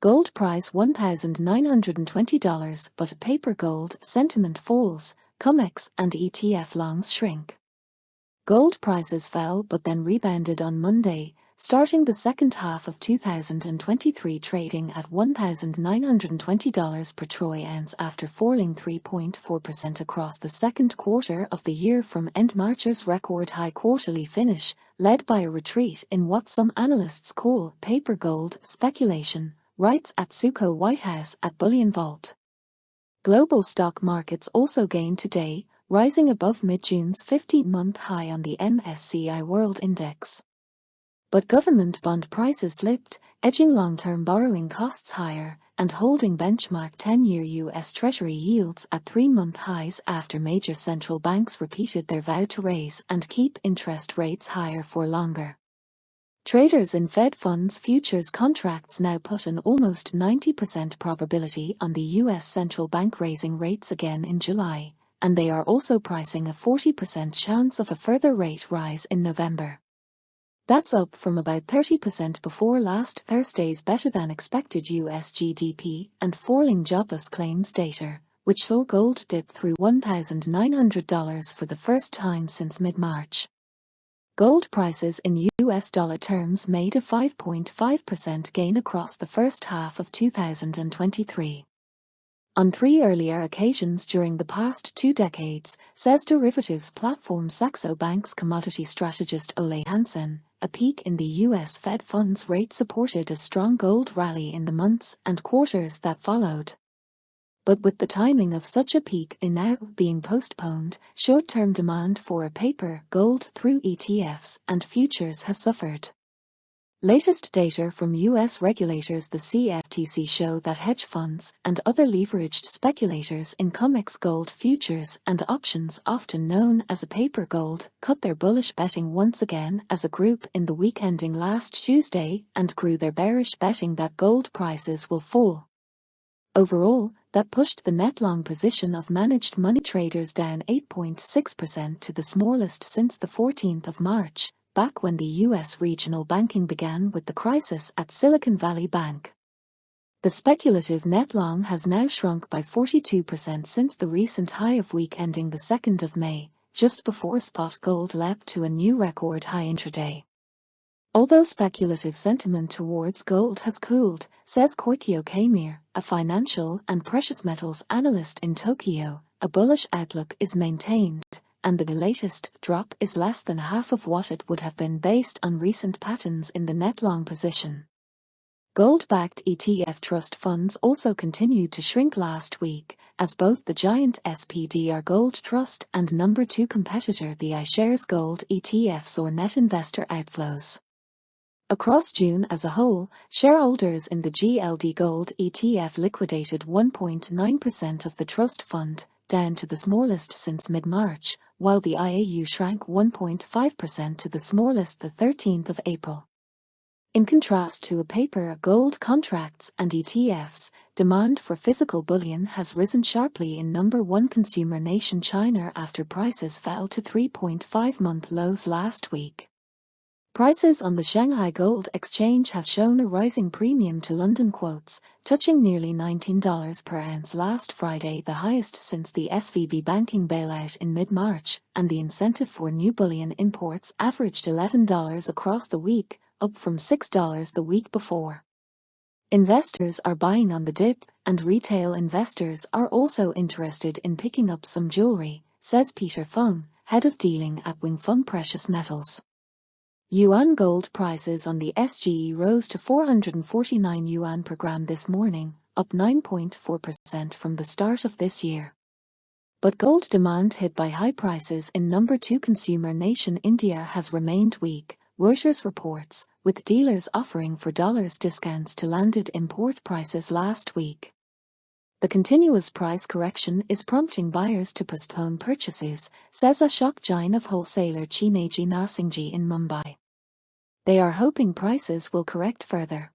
Gold price $1,920, but paper gold sentiment falls, Comex and ETF longs shrink. Gold prices fell but then rebounded on Monday, starting the second half of 2023 trading at $1,920 per troy ounce after falling 3.4% across the second quarter of the year from end March's record high quarterly finish, led by a retreat in what some analysts call paper gold speculation, writes Atsuko Whitehouse at BullionVault. Global stock markets also gained today, rising above mid-June's 15-month high on the MSCI World Index. But government bond prices slipped, edging long-term borrowing costs higher and holding benchmark 10-year US Treasury yields at 3-month highs after major central banks repeated their vow to raise and keep interest rates higher for longer. Traders in Fed funds futures contracts now put an almost 90% probability on the US central bank raising rates again in July, and they are also pricing a 40% chance of a further rate rise in November. That's up from about 30% before last Thursday's better-than-expected US GDP and falling jobless claims data, which saw gold dip through $1,900 for the first time since mid-March. Gold prices in US dollar terms made a 5.5% gain across the first half of 2023. On 3 earlier occasions during the past 2 decades, says derivatives platform Saxo Bank's commodity strategist Ole Hansen, a peak in the US Fed funds rate supported a strong gold rally in the months and quarters that followed. But with the timing of such a peak now being postponed, short-term demand for paper gold through ETFs and futures has suffered. Latest data from US regulators, the CFTC, show that hedge funds and other leveraged speculators in Comex gold futures and options, often known as a paper gold, cut their bullish betting once again as a group in the week ending last Tuesday and grew their bearish betting that gold prices will fall. Overall, that pushed the net long position of managed money traders down 8.6% to the smallest since the 14th of March, back when the US regional banking began with the crisis at Silicon Valley Bank. The speculative net long has now shrunk by 42% since the recent high of week ending the 2nd of May, just before spot gold leapt to a new record high intraday. Although speculative sentiment towards gold has cooled, says Koikyo Kamir, a financial and precious metals analyst in Tokyo, a bullish outlook is maintained, and the latest drop is less than half of what it would have been based on recent patterns in the net long position. Gold-backed ETF trust funds also continued to shrink last week, as both the giant SPDR Gold Trust and number 2 competitor the iShares Gold ETF saw net investor outflows. Across June as a whole, shareholders in the GLD Gold ETF liquidated 1.9% of the trust fund, down to the smallest since mid-March, while the IAU shrank 1.5% to the smallest the 13th of April. In contrast to paper gold contracts and ETFs, demand for physical bullion has risen sharply in number 1 consumer nation China after prices fell to 3.5-month lows last week. Prices on the Shanghai Gold Exchange have shown a rising premium to London quotes, touching nearly $19 per ounce last Friday, the highest since the SVB banking bailout in mid-March, and the incentive for new bullion imports averaged $11 across the week, up from $6 the week before. Investors are buying on the dip, and retail investors are also interested in picking up some jewelry, says Peter Fung, head of dealing at Wing Fung Precious Metals. Yuan gold prices on the SGE rose to 449 yuan per gram this morning, up 9.4% from the start of this year. But gold demand hit by high prices in number 2 consumer nation India has remained weak, Reuters reports, with dealers offering for dollars discounts to landed import prices last week. The continuous price correction is prompting buyers to postpone purchases, says Ashok Jain of wholesaler Chineji Narsingji in Mumbai. They are hoping prices will correct further.